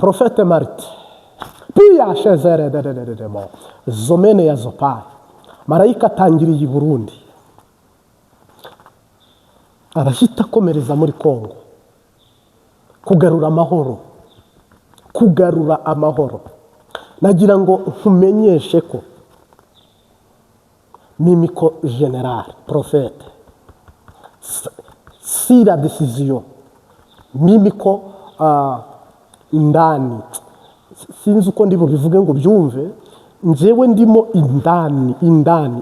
Prophète Marti. Pia shezere de mo. Zomene ya zopai. Marayika atangiriye i Burundi. Arahita akomereza muri Kongo. Kugarura amahoro. Kugarura amahoro. Nagira ngo nkumenyeshe ko Mimiko General, prophète. Si la décision Mimiko indani sinzi uko ndi bubivuge ngo byumve njewe ndimo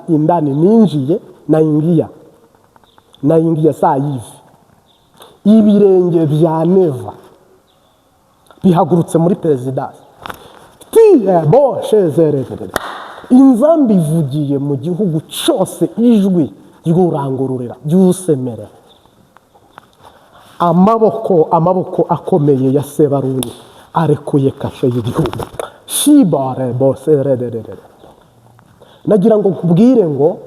indani ninjiye naingia saa hivi ibirenge bya neva bihagurutse muri presidence bo shezerere inzambi ivugiye mu gihugu cyose ijwi ry'urangururira ry'usemere amaboko akomeye ya Sebarundi arekuye kashe y'igihugu shibare bose rederere. Nagira ngo nkubwire ngo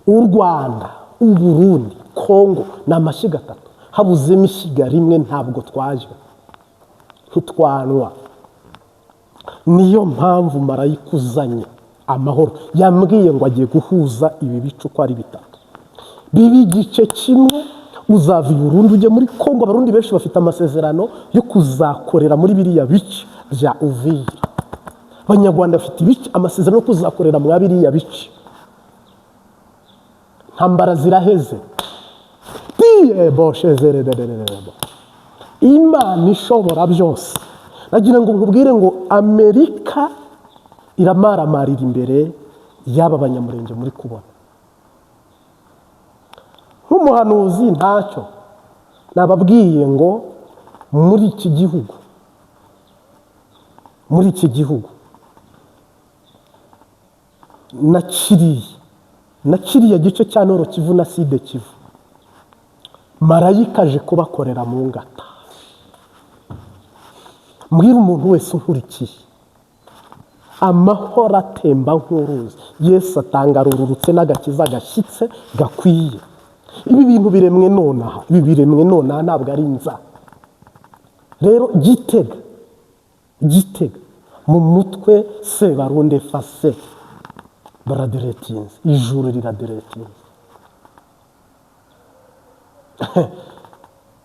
u Rwanda, u Burundi, Kongo n'amashiga atatu habuzemo ishiga rimwe ntabwo twaje ntitwanwa. Niyo mpamvu marayika uzanye amahoro yambwiye ngo agiye guhuza ibi bice uko ari bitatu. Bibi igice kimwe uzava i Burundi ujye muri Kongo. Abarundi benshi bafite amasezerano yo kuzakorera muri biriya bice bya Uvira. Abanyarwanda bafite ibice amasezerano yo kuzakorera muri biriya bice. Ntambara ziraheze. Imana ishobora byose. Nagira ngo nkubwire ngo Amerika iramaramarira imbere y'aba banyamurenge muri kubona. Nk'umuhanuzi ntacyo nababwiye ngo muri iki gihugu nakiriye gice cya Noro Kivu na Side Kivu marayika aje kubakorera mu ngata. Mbwira umuntu wese unkurikiye amahoro atemba nk'uruzi Yesu atanga rururutse n'agakiza gashyitse gakwiye. Ibi bintu biremwe nonaha, ntabwo ari inza. Rero gitega mu mutwe Sebarundi fase baraderetinze, ijuru riraderetinze.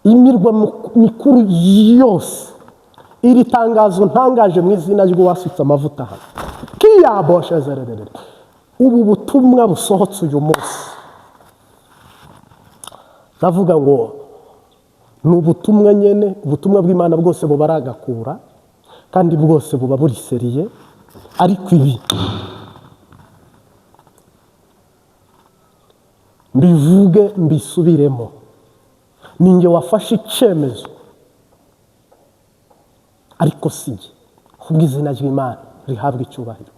Imirwa mikuru yose iri tangazo ntangaje mu izina ry'uwasutse amavuta hano kiyabosha zererere. Ubu butumwa busohotse uyu munsi ndavuga ngo ni ubutumwa nyene, ubutumwa bw'Imana bwose bubaragakura kandi bwose buba buri seriye. Ariko ibi mbivuge mbisubiremo, ninjye wafashe icyemezo ariko sijye, ahubwo izina ry'Imana rihabwa icyubahiro,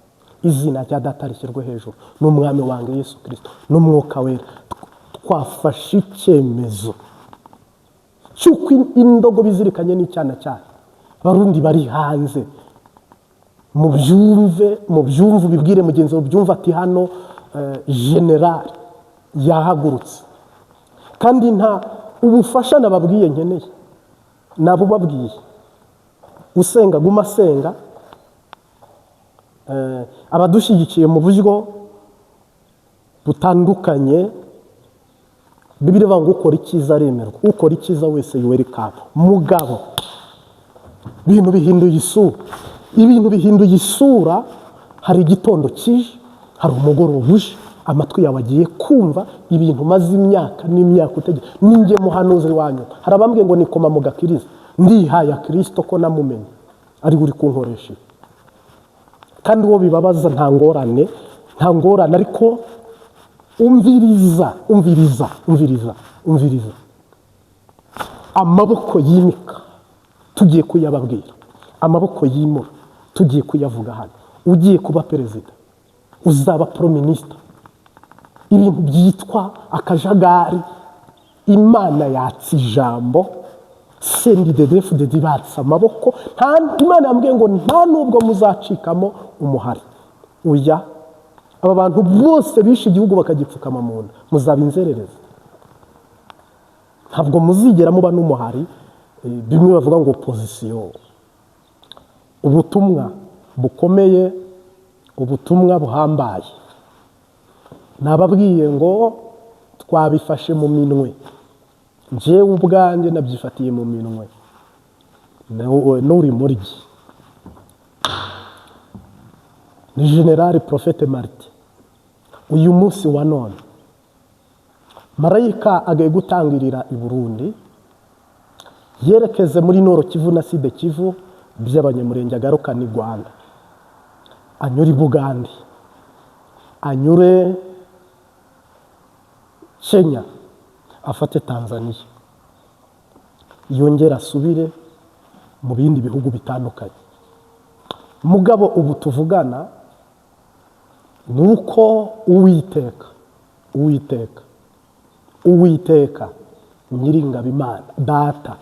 izina rya Data rishyirwe hejuru, n'umwami wanjye Yesu Kristo n'umwuka wera. Twafashe icyemezo cy'uko indogo bizirikanye n'icyana cyayo. Abarundi bari hanze mubyumve bibwire mugenzi mubyumve ati hano general yahagurutse. Kandi nta ubufasha nababwiye nkeneye, nabo babwiye usenga guma senga. Abadushyigikiye mu buryo butandukanye, Bibiliya ivuga ngo ukora icyiza aremerwa, ukora icyiza wese welcome. Mugabo ibintu bihinduye isura. Hari igitondo kije, hari umugoroba uje, amatwi yawe agiye kumva ibintu maze imyaka n'imyaka utegeka. Ninjye muhanuzi wanyu. Hari abambwiye ngo nikoma mu gakiriza, ndihaya Kristo ko namumenye ari uri kunkoresha. Kandi uwo bibabaza nta ngorane, ariko umviriza. Amaboko yimika tugiye kuyababwira, amaboko yimura tugiye kuyavuga hano. Ugiye kuba perezida, uzaba prominista, ibintu byitwa akajagari. Imana yatse ijambo, sendi dedefu de dibatsa amaboko. Imana yambwiye ngo nta nubwo muzacikamo umuhari. Uya aba bantu bose bishe igihugu bakagipfukama mu nda, muzaba inzererezi. Ntabwo muzigera muba n'umuhari. Bimwe bavuga ngo opposition. ubutumwa bukomeye, ubutumwa buhambaye. Nababwiye ngo twabifashe mu minwe, njyewe ubwanjye nabyifatiye mu minwe, n'uri muri jye ni General Prophete Martin. Uyu munsi wa none marayika agiye gutangirira i Burundi, yerekeze muri Nord Kivu na Sud Kivu by'abanyamurenge, agarukana i Rwanda, anyure i Bugande, anyure Kenya, afate Tanzania, yongera asubire mu bindi bihugu bitandukanye. Mugabo ubu tuvugana nuko Uwiteka Nyiringabo Imana Data,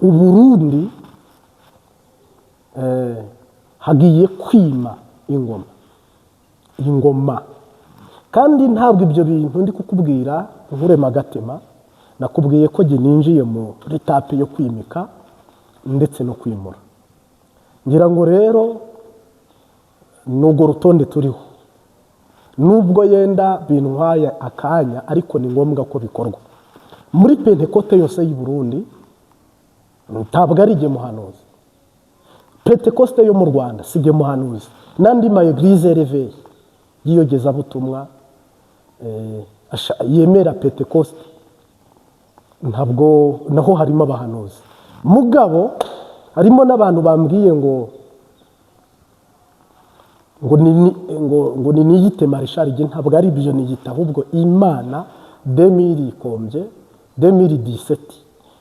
Uburundi hagiye kwima ingoma. Kandi ntabwo ibyo bintu ndi kukubwira nkurema agatema, nakubwiye ko jye ninjiye muri tape yo kwimika ndetse no kwimura. Ngira ngo rero nubwo rutonde turiho, nubwo yenda bintwaye akanya, ariko ni ngombwa ko bikorwa. Muri Pentekote yose y'u Burundi ntabwo ari jye muhanuzi, Pentekoste yo mu Rwanda si jye muhanuzi, n'andi ma Eglise Réveil yiyogezabutumwa yemera Pentekoste ntabwo naho harimo abahanuzi. Mugabo harimo n'abantu bambwiye ngo ni niyite Marshal, ntabwo ari byo niyita, ahubwo Imana 2017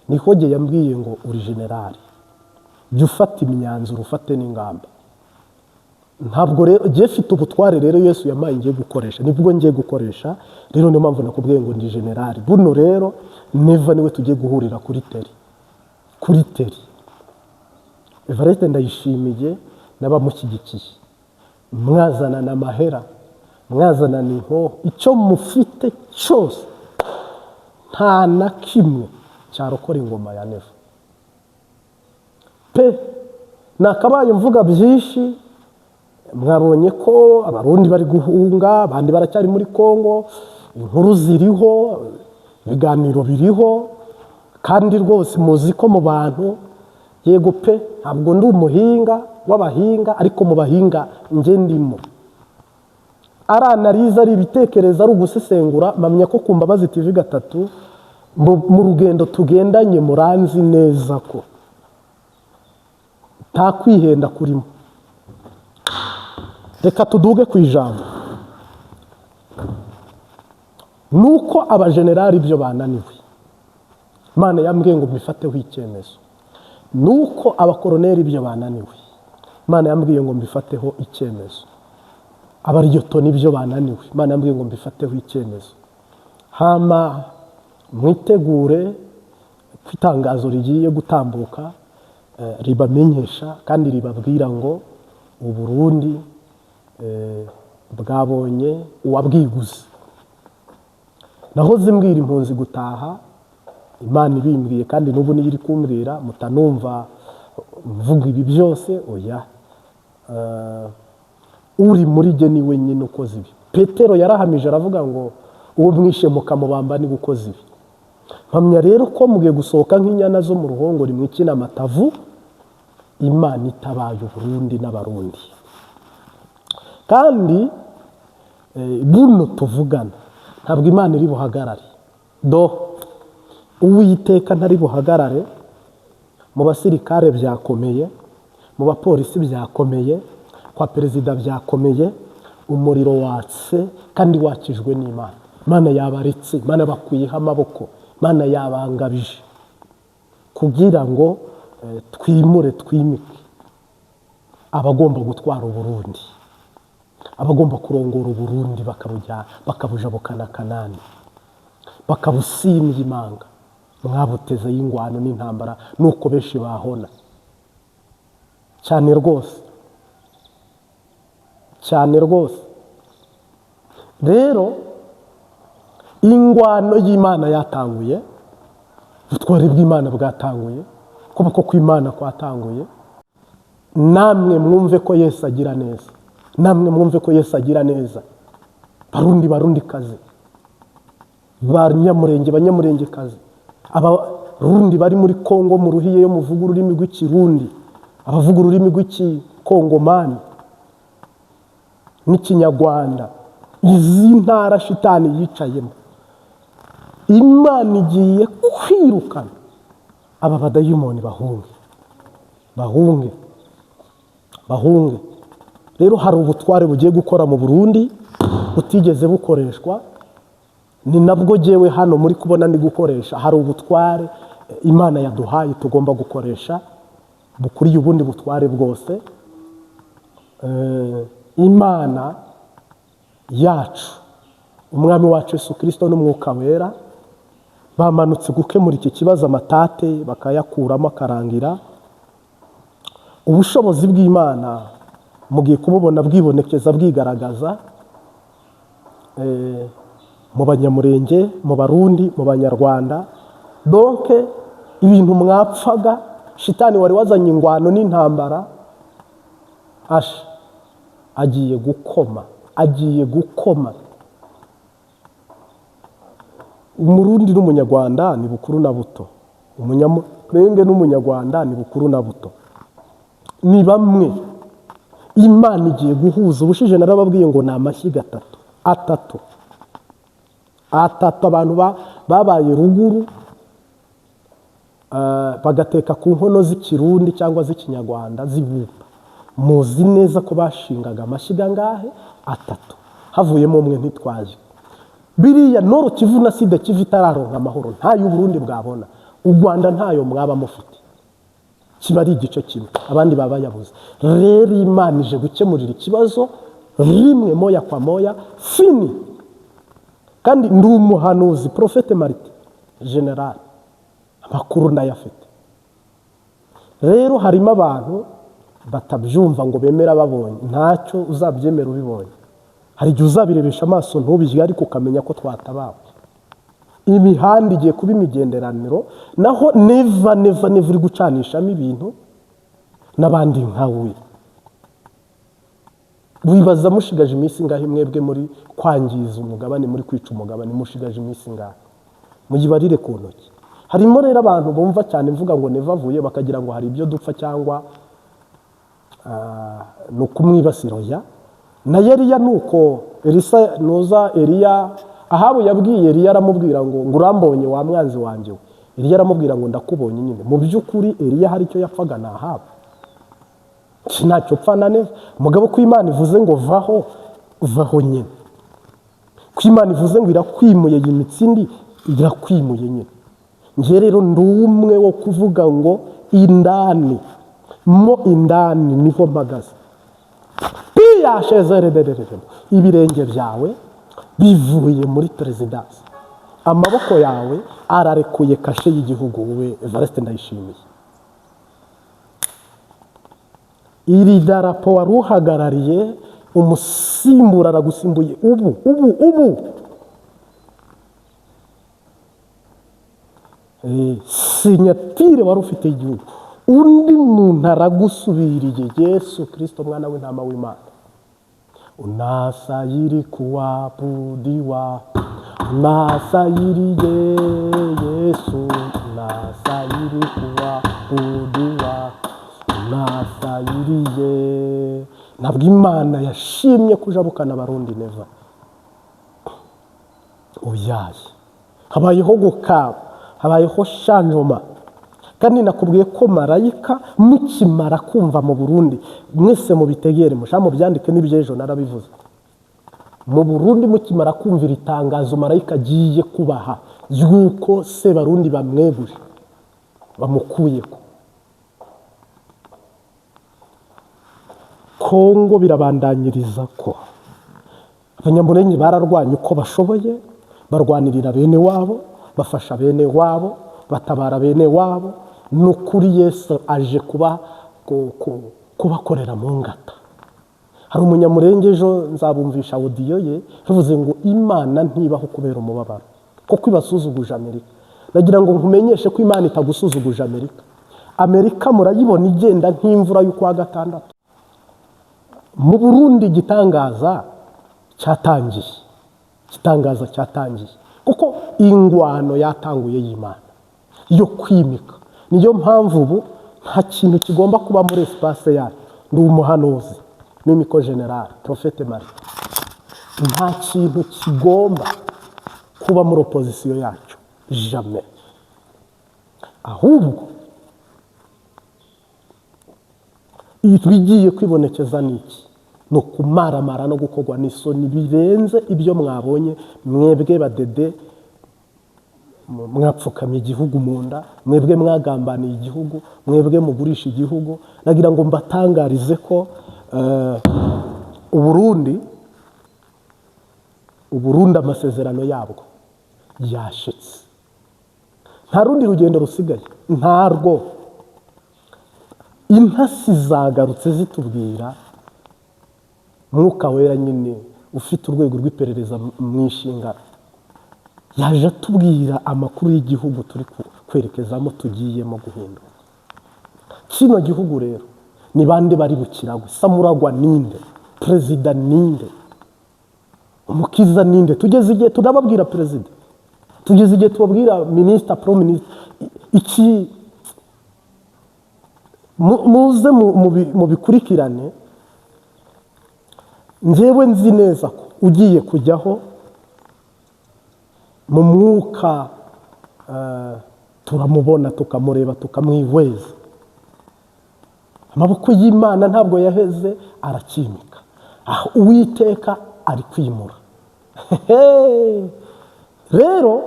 niho jye yambwiye ngo uri generali, jya ufata imyanzuro, ufate n'ingamba. Ntabwo rero jye mfite ubutware rero Yesu yamaye ngiye gukoresha, nibwo ngiye gukoresha. Rero niyo mpamvu nakubwiye ngo ndi generali. Buno rero neva niwe tugiye guhurira kuri teri. Evariste ndayishimiye n'abamushyigikiye, mwazana n'amahera, mwazana n'inkoho, icyo mufite cyose nta na kimwe cyarokora ingoma ya Neva pe. Nakabaye mvuga byinshi, mwabonye ko abarundi bari guhunga, abandi baracyari muri Kongo, inkuru ziriho, ibiganiro biriho, kandi rwose muzi ko mu bantu, yego pe, ntabwo ndi umuhinga w'abahinga, ariko mu bahinga nge ndimo. Ari analize, ari ibitekerezo, ari ugusesengura. Mpamya ko ku Mbabazi TV 3 mu rugendo tugendanye muranzi neza ko nta kwihenda kurimo. Reka tuduge ku ijambo. Nuko abajenerali ibyo bananiwe, Imana yambwiye ngo mbifateho icyemezo. Nuko abakoroneri ibyo bananiwe, Imana yambwiye ngo mbifateho icyemezo. Abariyotoni ibyo bananiwe, Imana yambwiye ngo mbifateho icyemezo. Hama mwitegure kwitangazo rigiye gutambuka, ribamenyesha kandi ribabwira ngo Uburundi bwabonye uwabwiguze. Naho zimbwira impunzi gutaha, Imana ibimbwiye, kandi n'ubu niyo iri kumbwira, mutanumva mvuga ibi byose, oya. Uri muri jye ni we nyine ukoze ibi. Petero yarahamije aravuga ngo uwo mwishe mukamubamba ni gukoze ibi. Mpamya rero ko mugiye gusohoka nk'inyana zo mu ruhongore mwikina amatavu, Imana itabaye Uburundi n'abarundi. Kandi buno tuvugana ntabwo Imana iri buhagarare, Uwiteka ntari buhagarare. Mu basirikare byakomeye, mu bapolisi byakomeye, kwa perezida byakomeye, umuriro watse kandi wakijwe n'Imana. Imana yabaretse, Imana bakwiyeho amaboko, Imana yabangabije kugira ngo twimike abagomba gutwara Uburundi, abagomba kurongora Uburundi bakabujabukana Kanani, bakabusimya imanga. Mwabuteze y'ingwano n'intambara, nuko benshi bahona cyane rwose. Rero ingwano y'Imana yatanguye, ubutware bw'Imana bwatanguye, kuboko kw'Imana kwatanguye. namwe mwumve ko Yesu agira neza, namwe mwumve ko Yesu agira neza. Barundi kazi, banyamurenge kazi, abarundi bari muri Kongo mu ruhiye yo muvuga ururimi rw'ikirundi, abavuga ururimi rw'ikikongomani n'ikinyarwanda, izi ntara shitani yicayemo, Imana igiye kwirukana aba badayimoni bahunge. Rero hari ubutware bugiye gukora mu Burundi butigeze bukoreshwa, ni nabwo jewe hano muri kubona ndi gukoresha. Hari ubutware Imana yaduhaye tugomba gukoresha bukuriye ubundi butware bwose. Imana yacu, umwami wacu Yesu Kristo n'umwuka wera bamanutse gukemura iki kibazo, amatate bakayakuramo akarangira. Ubushobozi bw'Imana mugiye kububona bwibonekeza bwigaragaza mu banyamurenge, mu barundi, mu banyarwanda. Donc ibintu mwapfaga, shitani wari wazanye ingwano n'intambara, agiye gukoma. Umurundi n'umunyarwanda ni bukuru na buto, umunyamurenge n'umunyarwanda ni bukuru na buto, ni bamwe. Imana igiye guhuza. Ubushije narababwiye ngo ni amashyiga atatu abantu babaye ruguru, bagateka ku nkono z'ikirundi cyangwa z'ikinyarwanda zibuka. Muzi neza ko bashingaga amashyiga ngahe atatu, havuyemo umwe ntitwaje. Biriya Nord Kivu na Sud Kivu itararonka amahoro, ntayo Burundi bwabona, u Rwanda ntayo mwaba mufite, kiba ari igice kimwe, abandi baba yabuze. Rero Imana ije gukemurira ikibazo rimwe, moya kwa moya, fini. Kandi ndi umuhanuzi, Profete Marite General, amakuru ndayafite. Rero harimo abantu batabyumva ngo bemera babonye, ntacyo uzabyemera ubibonye. Hari igihe uzabirebesha amaso ntubijye, ariko ukamenya ko twatabawe. Imihanda igiye kuba imigenderaniro, naho neva uri gucanishamo ibintu n'abandi nkawe. Wibaza mushigaje iminsi ngahe mwebwe muri kwangiza umugabane, muri kwica umugabane, mushigaje iminsi ngahe? Muyibarire ku ntoki. Harimo rero abantu bumva cyane mvuga ngo neva avuye, bakagira ngo hari ibyo dupfa cyangwa no kumwibasira. Ya na Eliya nuko Elisa noza Eliya, Ahabu yabwiye Eliya, aramubwira ngo urambonye wa mwanzi wanjye we. Eliya aramubwira ngo ndakubonye nyine. Mu by'ukuri Eliya hari icyo yapfaga na Ahabu, ntacyo pfana neza. Mugabo ko Imana ivuze ngo vaho nyine, ko Imana ivuze ngo irakwimuye y'imitsindi, irakwimuye nyine. Nje rero ndumwe wo kuvuga ngo indani niho mpagaze. Ibirenge byawe bivuye muri perezidansi, amaboko yawe ararekuye kashe y'igihugu. Wowe Evariste Ndayishimiye, iri darapo wari uhagarariye, umusimbura aragusimbuye ubu sinyatire wari ufite igihugu, undi muntu aragusubiriye. Yesu Kristo mwana w'intama w'Imana, unastahili kuabudiwa, unastahili Yesu, unastahili kuabudiwa, unastahili. Ntabwo Imana yashimye kujabukana abarundi neva. Oyaye, habayeho gukaba, habayeho shanjoma. Kandi nakubwiye ko marayika mukimara kumva mu Burundi, mwese mubitegere mushamu byandike n'ibyejo narabivuze. Mu Burundi mukimara kumvira itangazo marayika agiye kubaha yuko se Barundi bamweguje, bamukuyeko. Kongo birabandanyiriza ko abanyamurenge bararwanya uko bashoboye, barwanirira bene wabo, bafasha bene wabo, batabara bene wabo. Nukuri Yesu aje kubakorera mu ngata. Hari umunyamurenge ejo nzabumvisha audio ye, yavuze ngo Imana ntibaho kubera umubabaro, ko kwibasuzuguje Amerika. Nagira ngo nkumenyeshe ko Imana itagusuzuguje Amerika, Amerika murayibona igenda nk'imvura y'ukwa gatandatu. Mu Burundi igitangaza cyatangiye kuko ingwano yatanguye y'Imana yo kwimika. Niyo mpamvu ubu nta kintu kigomba kuba muri espace yacu. Ndi umuhanuzi mimiko general Prophète Marie, nta kintu kigomba kuba muri opposition yacu jamais. Ahubwo ibigiye kwibonekeza niki no kumaramara no gukorwa n'isoni birenze ibyo mwabonye mwebwe badede mwapfukamye igihugu mu nda, mwebwe mwagambaniye igihugu, mwebwe mugurisha igihugu. Nagira ngo mbatangarize ko Uburundi amasezerano yabwo yashitse, nta rundi rugendo rusigaye, ntarwo. Intasi zagarutse zitubwira, Mwuka Wera nyine ufite urwego rw'iperereza mw'inshingano yaje atubwira amakuru y'igihugu turi kwerekezamo, tugiyemo guhindura. Kino gihugu rero ni bande bari bukiragwe? Samuragwa ninde? Perezida ninde? Umukiza ninde? Tugeze igihe turababwira perezida, tugeze igihe tubabwira minister, pro minister. Iki muze mubikurikirane. Njyewe nzi neza ko ugiye kujyaho mu mwuka, turamubona tukamureba tukamwihweza. Amaboko y'Imana ntabwo yaheze, arakimika. Uwiteka ari kwimura. Rero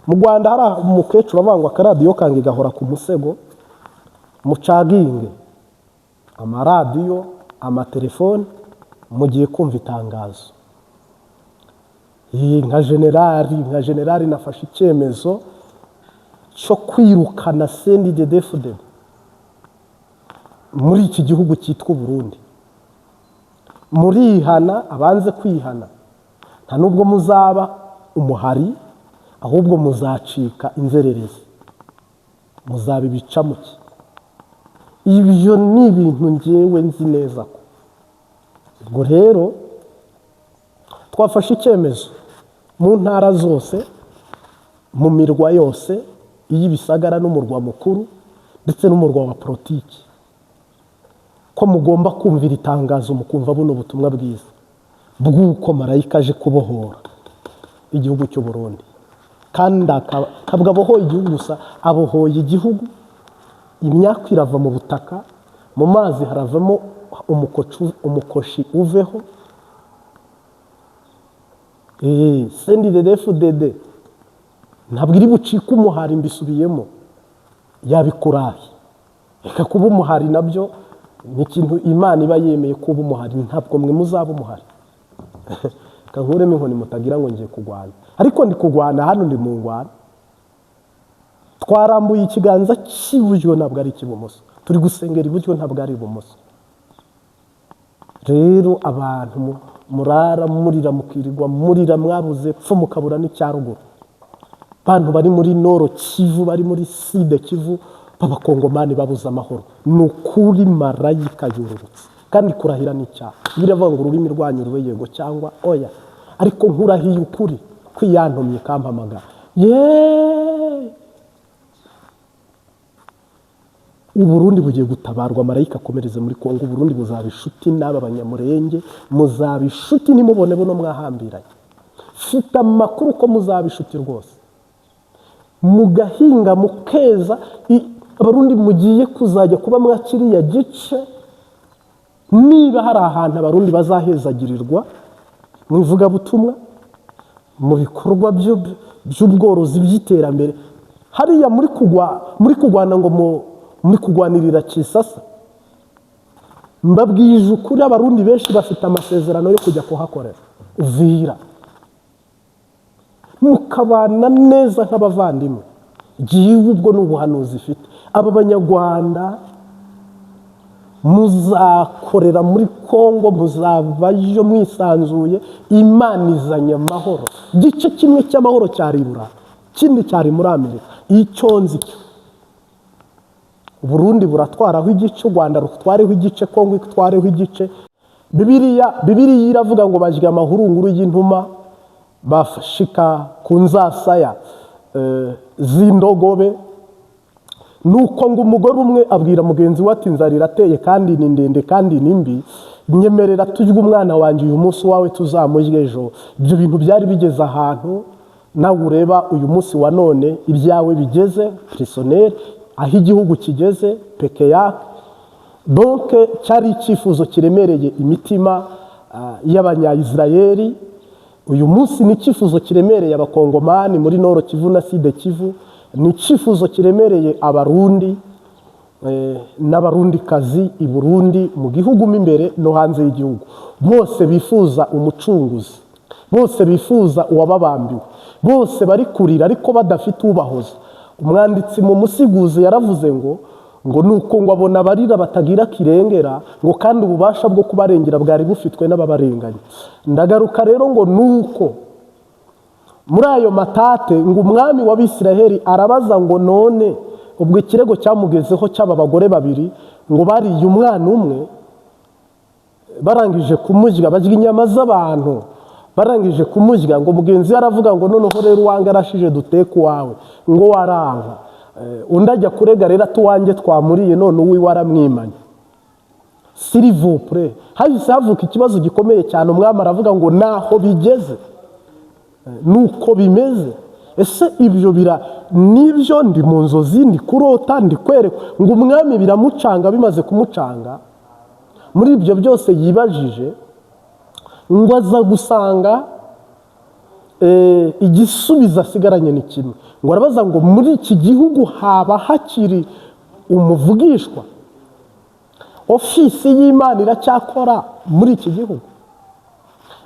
mu Rwanda hari umukecuru avangwa akaradiyo kange gahora ku musego, mucaginge amaradiyo, amatelefone, mugiye kumva itangazo. Nka generali nafashe icyemezo cyo kwirukana CNDD-FDD muri iki gihugu cyitwa Burundi. Murihana, abanze kwihana. Nta nubwo muzaba umuhari, ahubwo muzacika inzererezi, muzaba ibicamuke. Ibyo ni ibintu njyewe nzi neza ko. Ubwo rero twafashe icyemezo mu ntara zose, mu mirwa yose y'ibisagara n'umurwa mukuru ndetse n'umurwa wa politiki, ko mugomba kumvira itangazo, mukumva buno butumwa bwiza bw'uko marayika aje kubohora igihugu cy'u Burundi. Kandi akabwa abohoye igihugu gusa, abohoye igihugu. Imyaka irava mu butaka, mu mazi haravamo umukoshi uveho. CNDD-FDD ntabwo iri bucika umuhari, mbisubiyemo, yabikurahi. Reka kuba umuhari nabyo ni ikintu Imana iba yemeye kuba umuhari, ntabwo mwe muzaba umuhari. Kankuremo inkoni mutagira ngo ngiye kugwana, ariko ndi kugwana hano, ndi mu ngwana. Twarambuye ikiganza cy'iburyo, ntabwo ari icy'ibumoso. Turi gusengera iburyo, ntabwo ari ibumoso. Rero abantu murara murira, mukirirwa murira, mwabuze pfu mukabura n'icyaruguru. Bantu bari muri Noro Kivu, bari muri Sud Kivu, b'abakongomani babuze amahoro. Ni ukuri marayika yururutse, kandi kurahira n'icyaha. Biravuga ngo ururimi rwanyu rube yego cyangwa oya, ariko nkurahiye ukuri kwiyantumye kampamagara. Uburundi bugiye gutabarwa, marayika akomereze muri Kongo. Uburundi buzaba inshuti n'aba banyamurenge, muzaba inshuti nimubone buno mwahambiranye. Fita amakuru ko muzaba inshuti rwose, mugahinga mukeza. Abarundi mugiye kuzajya kuba mwakiriya gice, niba hari ahantu abarundi bazahezagirirwa mu ivugabutumwa, mu bikorwa by'ubworozi, by'iterambere, hariya muri kugwana ngo muri kugwanirira Kisasa. Mbabwije ukuri, abarundi benshi bafite amasezerano yo kujya kuhakorera Uvira, mukabana neza nk'abavandimwe. Gihugu ubwo n'ubuhanuzi ifite. Aba banyarwanda muzakorera muri Kongo, muzabayo mwisanzuye. Imana izanye amahoro. Gice kimwe cy'amahoro cyari Burayi, kindi cyari muri Amerika. Icyo nzi cyo Burundi buratwaraho igice, u Rwanda rutwareho igice, Kongo itwareho igice. Bibiliya iravuga ngo bajya amahurunguru y'intuma bashika ku nzasaya z'indogobe. Nuko ngo umugore umwe abwira mugenzi we ati inzara irateye kandi ni ndende kandi ni mbi, nyemerera turye umwana wanjye uyu munsi wawe tuzamurye ejo. Ibyo bintu byari bigeze ahantu nawe ureba uyu munsi wa none ibyawe bigeze prisonnier, aho igihugu kigeze peke yake. Donc cyari icyifuzo kiremereye imitima y'abanyayisirayeli. Uyu munsi ni icyifuzo kiremereye abakongomani muri Nord Kivu na Sud Kivu, ni icyifuzo kiremereye abarundi n'abarundikazi i Burundi, mu gihugu mo imbere no hanze y'igihugu. Bose bifuza umucunguzi, bose bifuza uwababambiwe, bose bari kurira ariko badafite ubahoza. Umwanditsi mu musiguzi yaravuze ngo nuko ngo abona abarira batagira kirengera, ngo kandi ububasha bwo kubarengera bwari bufitwe n'ababarenganya. Ndagaruka rero ngo nuko muri ayo matate ngo umwami w'Abisiraheli arabaza ngo none ubwo ikirego cyamugezeho cy'aba bagore babiri ngo bariye umwana umwe, barangije kumurya barya inyama z'abantu, barangije kumurya ngo mugenzi yaravuga ngo noneho rero uwange arashije duteke uwawe, ngo waranga. Undi ajya kurega rero atuwange twamuriye none uwi waramwimanye. S'il vous plaît, hahise havuka ikibazo gikomeye cyane. Umwami aravuga ngo naho bigeze nuko bimeze. Ese ibyo nibyo ndi mu nzozi, ndi kurota, ndi kwerekwa? Ngo umwami biramucanga, bimaze kumucanga muri ibyo byose yibajije, ngo aza gusanga igisubizo asigaranye ni kimwe. Ngo arabaza ngo muri iki gihugu haba hakiri umuvugishwa? Ofisi y'Imana iracyakora muri iki gihugu?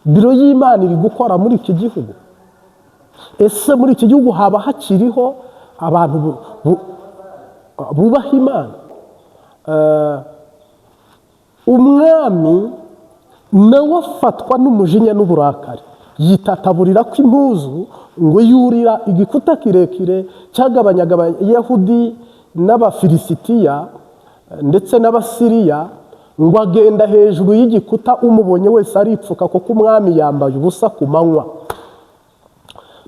Biro y'Imana iri gukora muri iki gihugu? Ese muri iki gihugu haba hakiriho abantu bubaha Imana? Umwami nawe afatwa n'umujinya n'uburakari, yitataburira ko impuzu ngo yurira igikuta kirekire cyagabanyaga Abayahudi n'Abafilisitiya ndetse n'Abasiriya, ngo agenda hejuru y'igikuta, umubonye wese aripfuka kuko umwami yambaye ubusa ku manywa.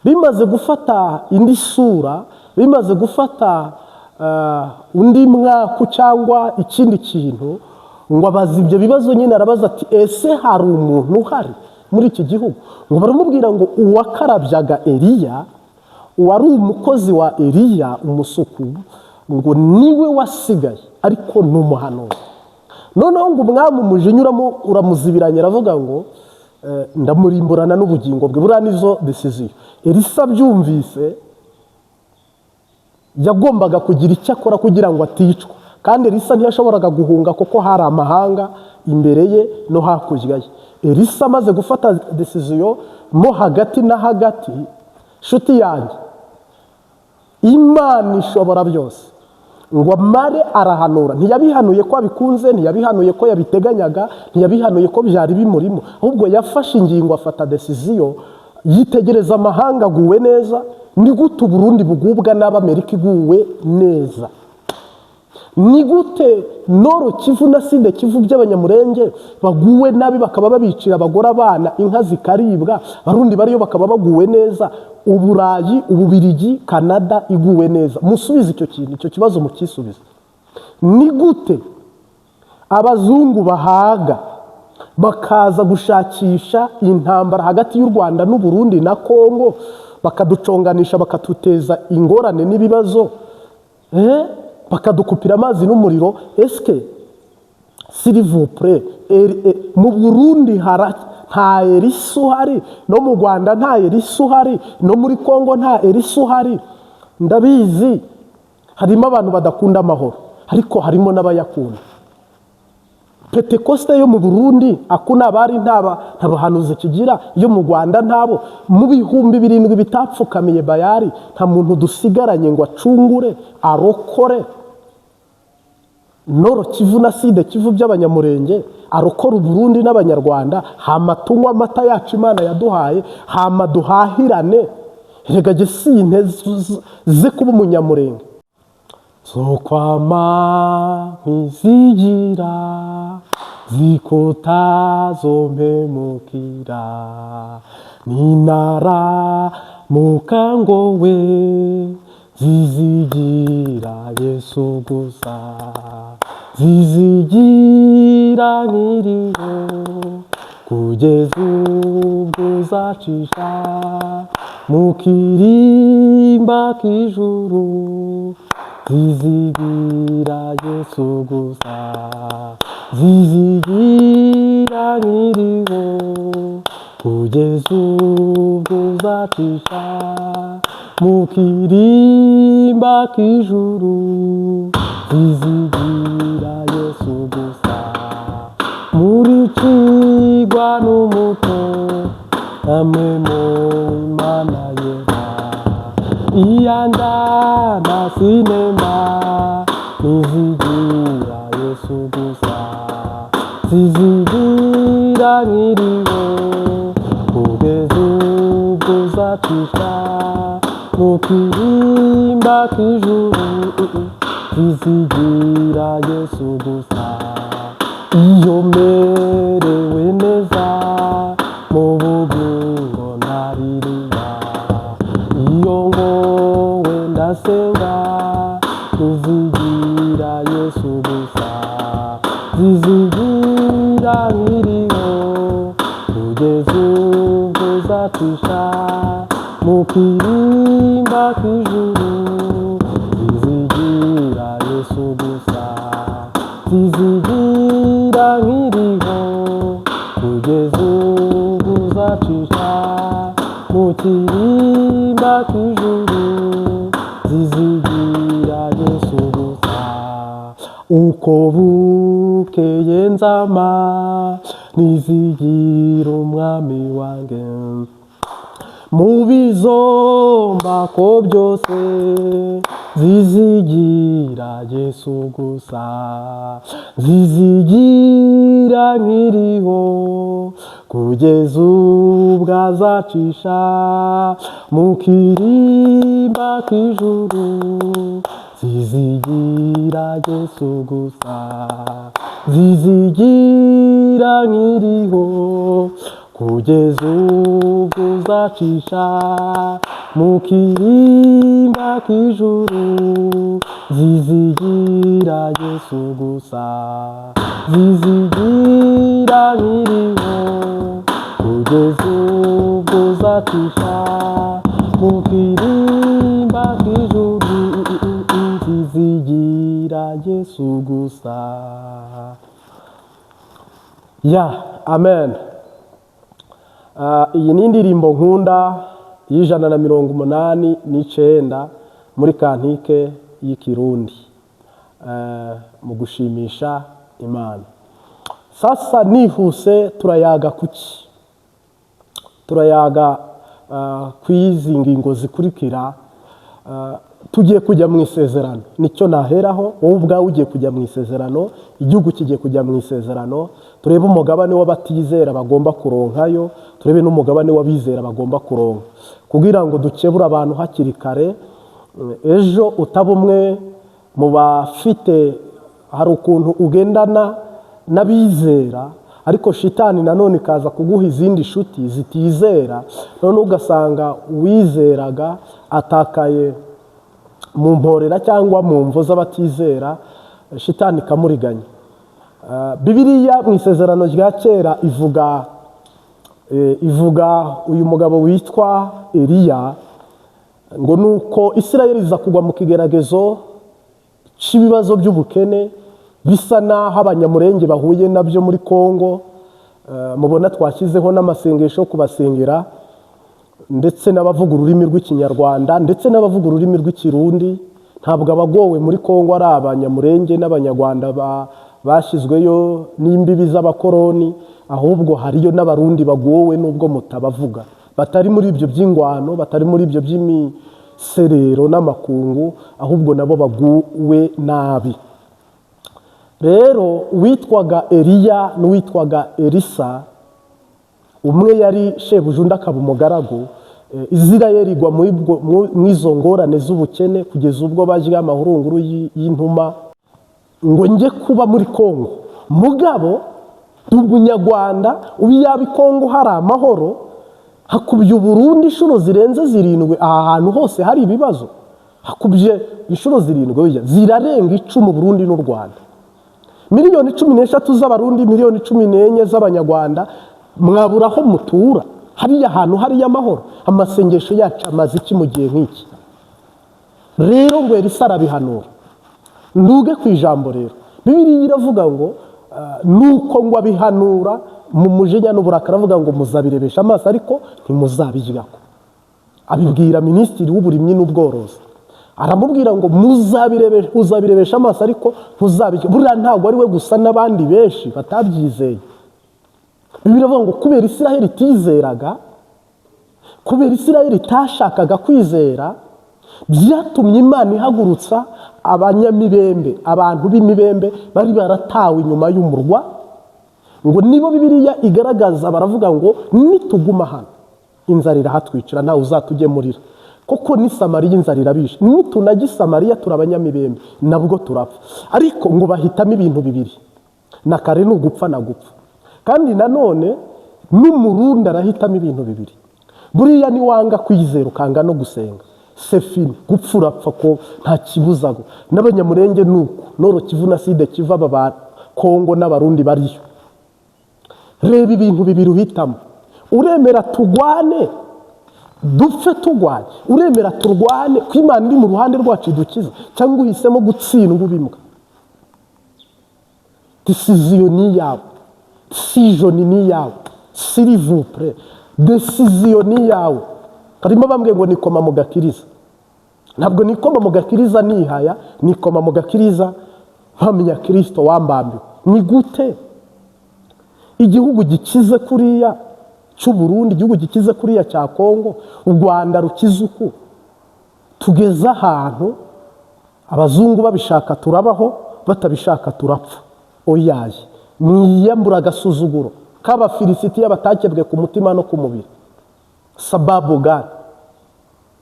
Bimaze gufata indi sura, bimaze gufata undi mwaka cyangwa ikindi kintu, ngo abaza ibyo bibazo nyine. Arabaza ati ese hari umuntu uhari muri iki gihugu? Ngo baramubwira ngo uwakarabyaga Eliya, uwari umukozi wa Eliya umusuku, ngo niwe wasigaye ariko ni umuhanuzi. Noneho ngo umwami umujinya uramuzibiranya, aravuga ngo ndamurimburana n'ubugingo bwe. Buriya nizo decision. Elisa byumvise yagombaga kugira icyo akora kugira ngo aticwa, kandi Elisa ntiyashoboraga guhunga kuko hari amahanga imbere ye no hakurya ye. Elisa amaze gufata decision mo hagati na hagati, nshuti yanjye, Imana ishobora byose, ngo amare arahanura. Ntiyabihanuye ko abikunze, ntiyabihanuye ko yabiteganyaga, ntiyabihanuye ko byari bimurimo, ahubwo yafashe ingingo, afata decision, yitegereza amahanga aguwe neza. Ni gute Burundi bugubwa n'Amerika iguwe neza? Ni gute Nord Kivu na Sud Kivu by'abanyamurenge baguwe nabi, bakaba babicira abagore abana, inka zikaribwa, Barundi bariyo bakaba baguwe neza? Uburayi, Ububirigi, Canada iguwe neza? Musubize icyo kintu, icyo kibazo mukisubize. Ni gute abazungu bahaga bakaza gushakisha intambara hagati y'u Rwanda n'u Burundi na Kongo, bakaduconganisha, bakatuteza ingorane n'ibibazo, bakadukupira amazi n'umuriro? Eske s'il vous plaît, mu Burundi nta Elisa uhari, no mu Rwanda nta Elisa uhari, no muri Kongo nta Elisa uhari? Ndabizi harimo abantu badakunda amahoro, ariko harimo n'abayakunda. Pentekoste yo mu Burundi akuna bari nta bahanuzi kigira, yo mu Rwanda ntabo. Mu bihumbi 7 bitapfukamiye Bayari, nta muntu dusigaranye ngo acungure arokore Nord Kivu na Sud Kivu by'abanyamurenge, arokora Burundi n'abanyarwanda. Hama tunywa amata yacu Imana yaduhaye, hama duhahirane. Rega gisinte ze kuba umunyamurenge. zokwama nkizigira zikutazompemukira ninara mukangowe zizigira Yesu gusa zizigira nkiriho kugeza ubwo uzacisha mu kirimba k'ijuru zizigira Yesu gusa zizigira nkiriho kugeza ubwo uzacisha mu kirimba k'ijuru zizigira Yesu gusa muri cigwa n'umuto hamwe mu Imana yera iyandana sinema nizigira Yesu gusa zizigira nkiriho kugeza ubwo uzacisha mu kirimba k'ijuru zizigira Yesu gusa iyo merewe neza mu bugingo ntaririba iyo ngowe ndasenga zizigira Yesu gusa zizigira nkiriho kugeza ubwo uzacisha mu kirimba k'ijuru zizigira Yesu gusa zizigira nkiriho kugeza ubwo uzacisha mu kirimba k'ijuru zizigira Yesu gusa uko bukeye nzama nizigira umwami wanjye mu bizomba ko byose zizigira Yesu gusa zizigira nkiriho kugeza ubwo azacisha mu kirimba k'ijuru zizigira Yesu gusa zizigira nkiriho kugeza ubwo uzacisha mu kirimba k'ijuru zizigira Yesu gusa zizigira nkiriho kugeza ubwo uzacisha mu kirimba k'ijuru zizigira Yesu gusa ya amen. Iyi ni indirimbo nkunda y'189 muri kantike y'ikirundi mu gushimisha Imana. Sasa nihuse turayaga kuki turayaga kwizi ngingo zikurikira tugiye kujya mu isezerano nicyo naheraho wowe ubwawe ugiye kujya mu isezerano igihugu kigiye kujya mu isezerano turebe umugabane w'abatizera bagomba kuronkayo turebe n'umugabane w'abizera bagomba kuronka kugira ngo dukebura abantu hakiri kare ejo utaba umwe mu bafite hari ukuntu ugendana n'abizera ariko shitani nanone ikaza kuguha izindi nshuti zitizera none ugasanga uwizeraga atakaye mu mporera cyangwa mu mvo z'abatizera shitani ikamuriganya. Bibiliya mu isezerano rya kera ivuga uyu mugabo witwa Eliya ngo nuko Isirayeli iza kugwa mu kigeragezo cy'ibibazo by'ubukene bisa naho abanyamurenge bahuye nabyo muri Kongo. Mubona twashyizeho n'amasengesho kubasengera ndetse n'abavuga ururimi rw'ikinyarwanda ndetse n'abavuga ururimi rw'ikirundi. Ntabwo abagowe muri Kongo ari abanyamurenge n'abanyarwanda bashyizweyo n'imbibi z'abakoroni, ahubwo hariyo n'abarundi bagowe nubwo mutabavuga, batari muri ibyo by'ingwano, batari muri ibyo by'imiserero n'amakungu, ahubwo nabo baguwe nabi. Rero witwaga Eliya n'uwitwaga Elisa, umwe yari shebuja undi akaba umugaragu, Isirayeli igwa mu izo ngorane z'ubukene kugeza ubwo baje amahurunguru y'intuma ngo nje kuba muri Kongo. Mugabo umunyarwanda ubiyabi Kongo hari amahoro, hakubye Burundi inshuro zirenze 7 aha hantu hose hari ibibazo, hakubye inshuro 7 zirarenga 10 Burundi n'u Rwanda. Miliyoni 13 z'abarundi, miliyoni 14 z'abanyarwanda, mwaburaho mutura hariya hantu hariya amahoro. Amasengesho yacu amaze iki mu gihe nk'iki? Rero ngo Elisa arabihanura. Nduge ku ijambo rero, Bibiliya iravuga ngo nuko ngo abihanura mu mujinya n'uburakari, avuga ngo muzabirebesha amaso ariko ntimuzabijyako. Abibwira minisitiri w'uburimyi n'ubworozi, aramubwira ngo muzabirebesha amaso ariko ntuzabijya. Buriya ntabwo ari we gusa, n'abandi benshi batabyizeye. Bibiliya iravuga ngo kubera Isiraheli itizeraga, kubera Isiraheli itashakaga kwizera, byatumye Imana ihagurutsa abanyamibembe, abantu b'imibembe bari baratawe inyuma y'umurwa. Ngo nibo Bibiliya igaragaza, baravuga ngo nituguma hano inzara irahatwicira, ntawe uzatugemurira. Koko ni Samariya inzara irabishe, nitunajya Samariya turabanyamibembe nabwo turapfa. Ariko ngo bahitamo ibintu bibiri, na kare ni ugupfa na gupfa. Kandi nanone n'umurundi arahitamo ibintu bibiri. Buriya ni wanga kwizera ukanga no gusenga, sefini gupfa urapfa ko nta kibuzago. N'abanyamurenge nuko Noro Kivu na Side Kivu aba Kongo n'abarundi bariyo. Reba ibintu bibiri uhitamo. Uremera tugwane dupfe tugwane, uremera turwane ko Imana iri mu ruhande rwacu idukiza, cyangwa uhisemo gutsindwa ubimbwa? Decision ni yawe, decision ni yawe, s'il vous plaît, decision ni yawe. Harimo bambwe ngo nikoma mu gakiriza. Ntabwo nikoma mu gakiriza nihaya, nikoma mu gakiriza mpamya Kristo wambambiwe. Ni gute igihugu gikize kuriya cy'u Burundi, igihugu gikize kuriya cya Kongo, u Rwanda rukize uku, tugeza ahantu abazungu babishaka turabaho, batabishaka turapfa? Oyaye, mwiyambura agasuzuguro k'Abafilisitiya batakebwe ku mutima no ku mubiri. Sababu gani?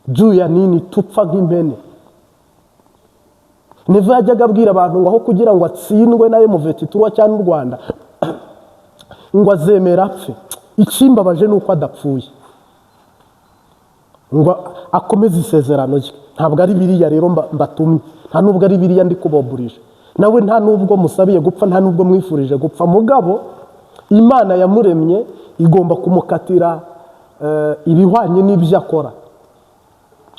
Juu ya nini tupfa nk'impene? Neva yajyaga abwira abantu ngo aho kugira ngo atsindwe nayo muvetiturwa cyane u Rwanda ngo azemera apfe. Ikimbabaje nuko adapfuye, ngo akomeze isezerano rye. Ntabwo ari biriya rero mbatumye, nta nubwo ari biriya ndi kuboburije. Nawe nta nubwo musabiye gupfa, nta nubwo mwifurije gupfa. Mugabo Imana yamuremye igomba kumukatira ibihwanye n'ibyo akora,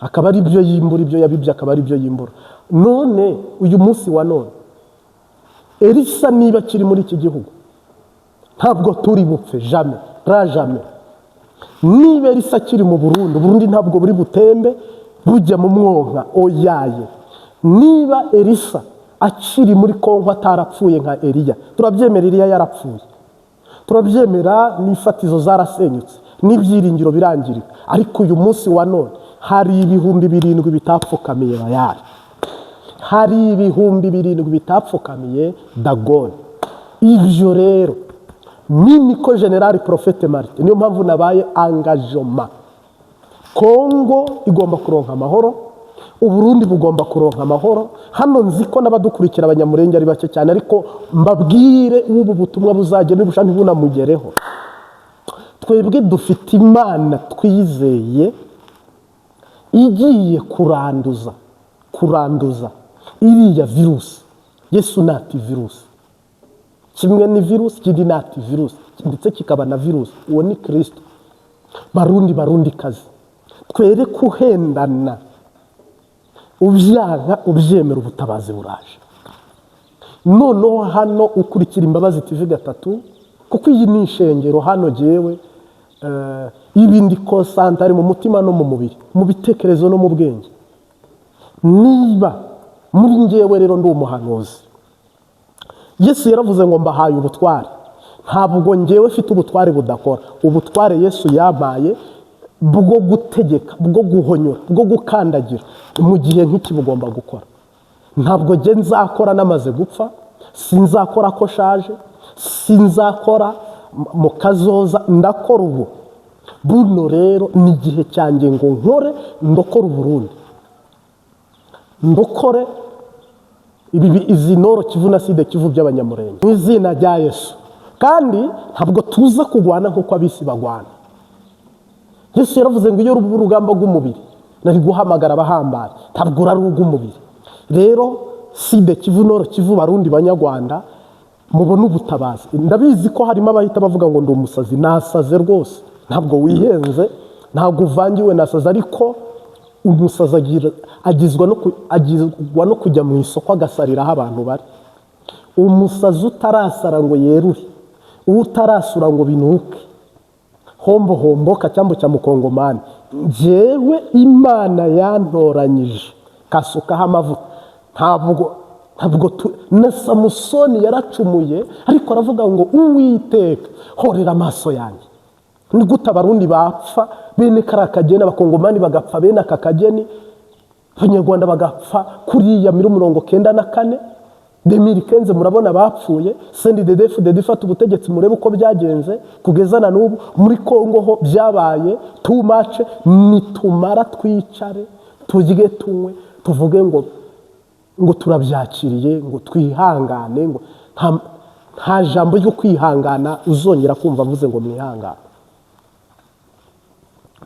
akaba ari byo yimbura, ibyo yabibye akaba ari byo yimbura. None uyu munsi wa none Elisa niba kiri muri iki gihugu, ntabwo turi bupfe jamais, jamais. Niba Elisa kiri mu Burundi ntabwo buri butembe bujya mu mwonka. Oyaye, niba Elisa akiri muri Kongo atarapfuye nka Eliya, turabyemera Eliya yarapfuye, turabyemera n'ifatizo zarasenyutse, n'ibyiringiro birangirika. Ariko uyu munsi wa none hari ibihumbi 7 bitapfukamiye Bayali, hari ibihumbi 7 bitapfukamiye Dagoni. Ibyo rero mimi ko General Prophete Martin, niyo mpamvu nabaye engagement. Kongo igomba kuronka amahoro, Uburundi bugomba kuronka amahoro. Hano nzi ko n'abadukurikira abanyamurenge ari bake cyane, ariko mbabwire ubu butumwa buzagenda busha ntibunamugereho. Twebwe dufite Imana twizeye igiye kuranduza iriya virusi. Yesu nati virusi, kimwe ni virusi, kindi nati virusi, ndetse kikaba na virusi. Uwo ni Kristo. Barundi kazi, twere kuhendana, ubyaga ubyemera, ubutabazi buraje. Noneho hano ukurikira Imbabazi TV 3, kuko iyi ni ishengero. Hano jewe ibindi konsantare mu mutima no mu mubiri, mu bitekerezo no mu bwenge. Niba muri njyewe rero ndi umuhanuzi, Yesu yaravuze ngo mbahaye ubutware. Ntabwo njyewe mfite ubutware budakora. Ubutware Yesu yabaye bwo gutegeka, bwo guhonyora, bwo gukandagira mu gihe nk'iki bugomba gukora. Ntabwo nge nzakora namaze gupfa, sinzakora ko shaje, sinzakora mu kazoza, ndakora ubu. buno rero ni igihe cyanjye ngo nkore ndokore Uburundi, ndokore izi Noro Kivu na Sud Kivu by'Abanyamurenge mu izina rya Yesu. Kandi ntabwo tuza kugwana nk'uko abisi bagwana. Yesu yaravuze ngo iyo rubu urugamba rw'umubiri nari guhamagara abahambaye, ntabwo urari urw'umubiri. Rero Sud Kivu, Noro Kivu, Barundi, Banyarwanda, mubona ubutabazi. Ndabizi ko harimo abahita bavuga ngo ndi umusazi. Nasaze rwose, ntabwo wihenze, ntabwo uvangiwe, nasaze. Ariko umusazi agizwa no kujya mu isoko agasariraho abantu bari. Umusazi utarasara ngo yerure, utarasura ngo binuke, homboka cyangwa cya mukongomani. Jewe Imana yantoranyije kasukaho amavuta. Ntabwo na Samusoni yaracumuye, ariko aravuga ngo Uwiteka horera amaso yanjye. Ni gute Abarundi bapfa bene karakageni, Abakongomani bagapfa bene aka kageni, Abanyarwanda bagapfa kuriya 1994, 2015 murabona bapfuye. CNDD-FDD ifata ubutegetsi, murebe uko byagenze kugeza na n'ubu. Muri Kongo ho byabaye too much. Nitumara twicare tujye tunywe tuvuge ngo turabyakiriye, ngo twihangane, ngo nta jambo ryo kwihangana uzongera kumva mvuze ngo mwihangane.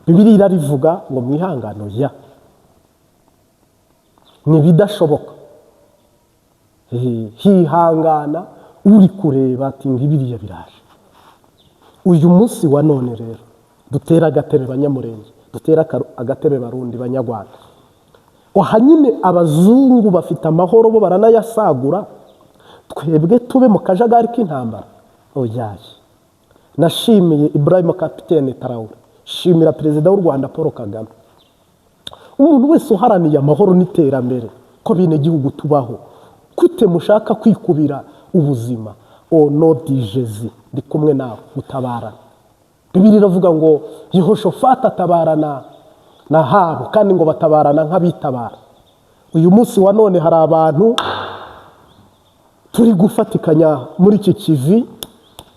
Bibiliya irarivuga ngo mwihangano ya ni bidashoboka. Hihangana uri kureba ati ngibiriya biraje. Uyu munsi wa none rero dutera agatebe Banyamurenge, dutera agatebe Barundi, Banyarwanda. Nyine abazungu bafite amahoro bo baranayasagura, twebwe tube mu kajagari k'intambara. Oyaye, nashimiye Ibrahim Kapitene Traore, shimira Perezida w'u Rwanda Paul Kagame. Umuntu wese uharaniye amahoro n'iterambere ko bine gihugu tubaho, kute mushaka kwikubira ubuzima. O no di Jésus, ndi kumwe nawe gutabarana. Bibiliya iravuga ngo Yehoshafati atabarana na Ahabu, kandi ngo batabarana nk'abitabara. Uyu munsi wa none hari abantu turi gufatikanya muri iki kivi.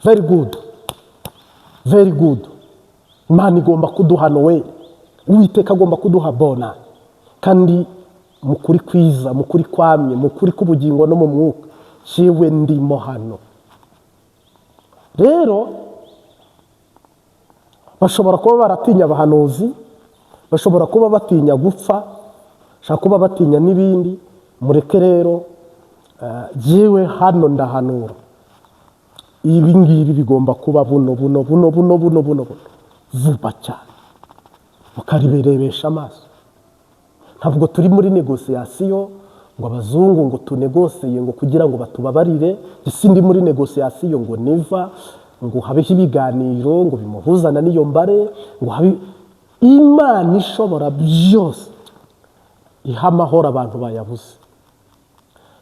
Very good, very good. Imana igomba kuduha Noel, Uwiteka agomba kuduha bona, kandi mukuri kwiza, mukuri kwamye, mukuri k'ubugingo no mu mwuka. Jewe ndimo hano. Rero bashobora kuba baratinya abahanuzi, bashobora kuba batinya gupfa, bashobora kuba batinya n'ibindi. Mureke rero jewe hano ndahanura ibi ngibi bigomba kuba buno vuba cyane, mukariberebesha amaso. Ntabwo turi muri negociation ngo abazungu ngo tunegosiye ngo kugira ngo batubabarire. Isindi muri negociation ngo neva ngo habeho ibiganiro ngo bimuhuzana n'iyo mbare, ngo habe Imana ishobora byose iha amahoro abantu bayabuze.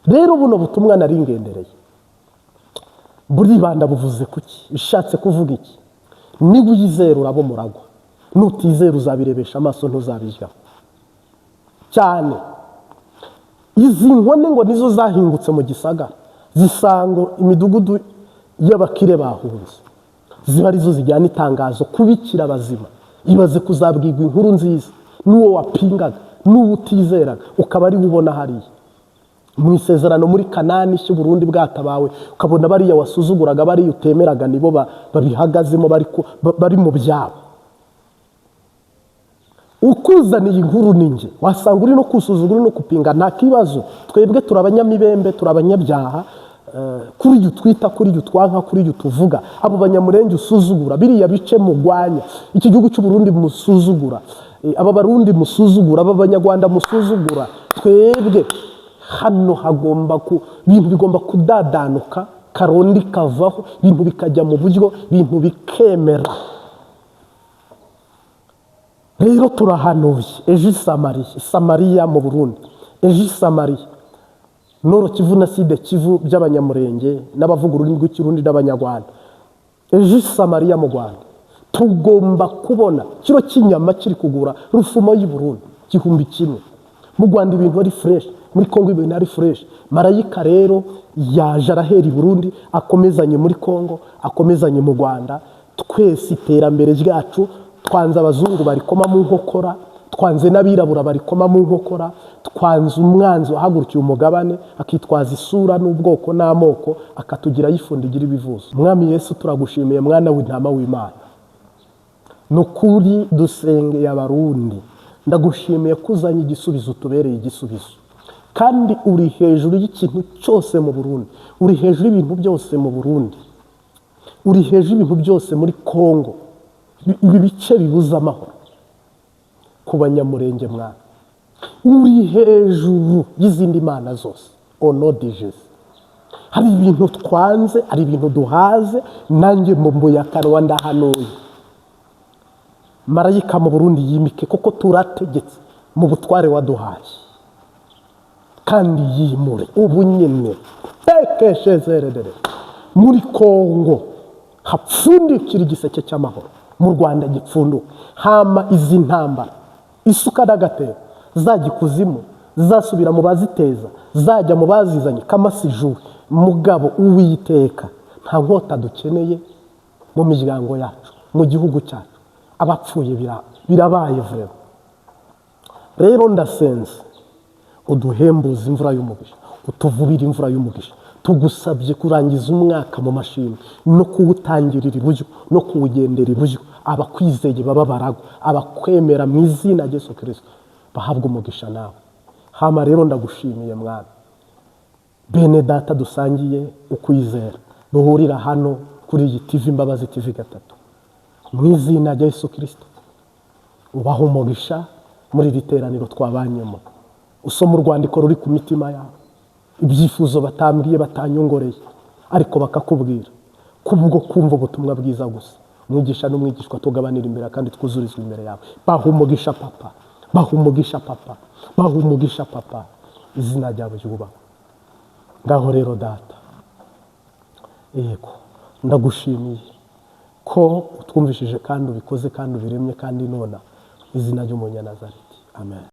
Rero buno butumwa nari ngendereye buribanda buvuze kuki, bishatse kuvuga iki? Niba uyizera urabo muragwa, nutizera uzabirebesha amaso ntuzabijya cyane. Izi nkone ngo nizo zahingutse mu gisagara, zisango imidugudu y'abakire bahunze, ziba arizo zijyana itangazo kubikira bazima. Ibaze kuzabwirwa inkuru nziza n'uwo wapingaga, n'uwo utizeraga, ukaba ari ubona hariya mu isezerano muri Kanani cy'u Burundi bwatabawe, ukabona bariya wasuzuguraga, bariya utemeraga nibo babihagazemo, bari mu byabo. Ukuzaniye inkuru ninjye, wasanga uri no kusuzugura no kupinga, nta kibazo. Twebwe turabanyamibembe, turabanyabyaha, kuri yu twita, kuri yu twanka, kuri yu tuvuga. Abo Banyamurenge usuzugura, biriya bice mugwanya, iki gihugu cy'u Burundi musuzugura, aba Barundi musuzugura, aba Banyarwanda musuzugura. Twebwe hano hagomba ibintu bigomba kudadanuka, karondi kavaho, ibintu bikajya mu buryo, ibintu bikemera. Rero turahanuye ejo Samariya mu Burundi, ejo Samariya, Noro Kivu na Sud Kivu by'Abanyamurenge n'abavuga ururimi rw'Ikirundi n'Abanyarwanda. Ejo Samariya mu Rwanda tugomba kubona kiro cy'inyama kiri kugura rufumo y'u Burundi 1,000. Mu Rwanda ibintu ari fresh, muri Kongo ibintu ari fresh. Marayika rero yaje arahera i Burundi, akomezanye muri Kongo, akomezanye mu Rwanda. Twese iterambere ryacu twanze abazungu barikoma mu nkokora, twanze n'abirabura barikoma mu nkokora, twanze umwanzi wahagurukiye umugabane akitwaza isura n'ubwoko n'amoko akatugira yifundigira ibivuzo. Mwami Yesu turagushimiye mwana w'intama w'Imana, nukuri dusengeye abarundi, ndagushimiye kuzanye igisubizo tubereye igisubizo, kandi uri hejuru y'ikintu cyose mu Burundi, uri hejuru y'ibintu byose mu Burundi, uri hejuru y'ibintu byose muri Kongo, ibi bice bibuza amahoro ku banyamurenge mwana, uri hejuru y'izindi mana zose. Ono de Jésus, hari ibintu twanze, hari ibintu duhaze, nanjye mbumbuye akanwa ndahanuye marayika mu Burundi yimike, koko turategetse mu butware waduhaye, kandi yimure ubu nyine tekeshezerere muri Kongo hapfundikira igiseke cy'amahoro, mu Rwanda gipfunduka, hama izi ntambara isuka n'agatero zajya ikuzimu, zasubira mu baziteza, zajya mu bazizanye kamasijuru. Mugabo Uwiteka, nta nkota dukeneye mu miryango yacu, mu gihugu cyacu, abapfuye birabaye vuba. Rero ndasenze uduhembuza imvura y'umugisha, utuvubira imvura y'umugisha, tugusabye kurangiza umwaka mu mashini no kuwutangirira iburyo no kuwugendera iburyo. Abakwizeye baba baragwa, abakwemera mu izina rya Yesu Kristo bahabwa umugisha nawe. Hama rero ndagushimiye mwana, bene data dusangiye ukwizera duhurira hano kuri iyi TV Imbabazi TV gatatu, mu izina rya Yesu Kristo ubaha umugisha muri iri teraniro twabanyemo. Usoma urwandiko ruri ku mitima yabo, ibyifuzo batambwiye batanyongoreye ariko bakakubwira kubwo kumva ubutumwa bwiza gusa. Mwigisha n'umwigishwa tugabanira imbere kandi twuzurizwa imbere yawe. Baha umugisha papa, baha umugisha papa, baha umugisha papa, izina ryawe ryubahwe. Ngaho rero data, yego ndagushimiye ko utwumvishije kandi ubikoze kandi ubiremye kandi nona izina ry'Umunyanazareti. Amen.